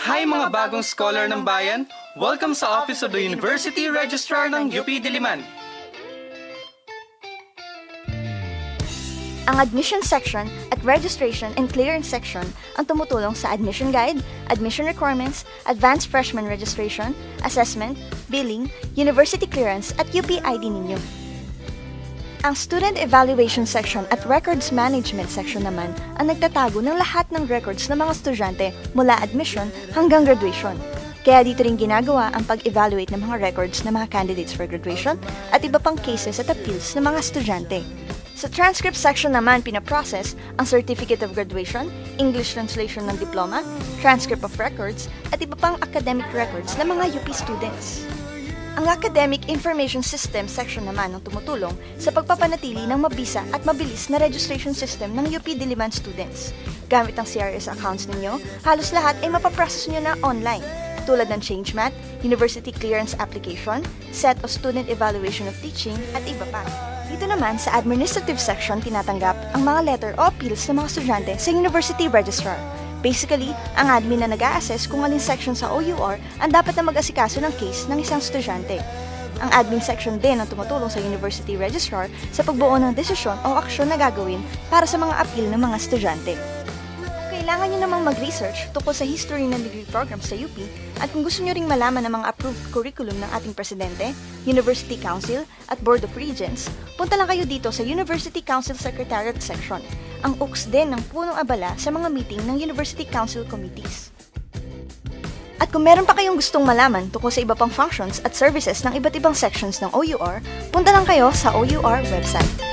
Hi mga bagong scholar ng bayan! Welcome sa Office of the University Registrar ng UP Diliman. Ang admission section at registration and clearance section ang tumutulong sa admission guide, admission requirements, advanced freshman registration, assessment, billing, university clearance at UP ID ninyo. Ang student evaluation section at records management section naman ang nagtatago ng lahat ng records ng mga estudyante mula admission hanggang graduation. Kaya dito rin ginagawa ang pag-evaluate ng mga records ng mga candidates for graduation at iba pang cases at appeals ng mga estudyante. Sa transcript section naman pinaprocess ang Certificate of Graduation, English translation ng diploma, transcript of records, at iba pang academic records ng mga UP students. Ang Academic Information System section naman ang tumutulong sa pagpapanatili ng mabisa at mabilis na registration system ng UP Diliman students. Gamit ang CRS accounts ninyo, halos lahat ay mapaprocess nyo na online, tulad ng ChangeMat, University Clearance Application, Set of Student Evaluation of Teaching, at iba pa. Dito naman sa administrative section tinatanggap ang mga letter o appeals ng mga estudyante sa University Registrar. Basically, ang admin na nag-a-assess kung alin section sa OUR ang dapat na mag-asikaso ng case ng isang estudyante. Ang admin section din ang tumutulong sa University Registrar sa pagbuo ng desisyon o aksyon na gagawin para sa mga appeal ng mga estudyante. Kailangan nyo namang mag-research tungkol sa history ng degree program sa UP at kung gusto nyo ring malaman ng mga approved curriculum ng ating Presidente, University Council at Board of Regents, punta lang kayo dito sa University Council Secretariat Section. Ang UCS din ng punong abala sa mga meeting ng University Council Committees. At kung meron pa kayong gustong malaman tungkol sa iba pang functions at services ng iba't ibang sections ng OUR, punta lang kayo sa OUR website.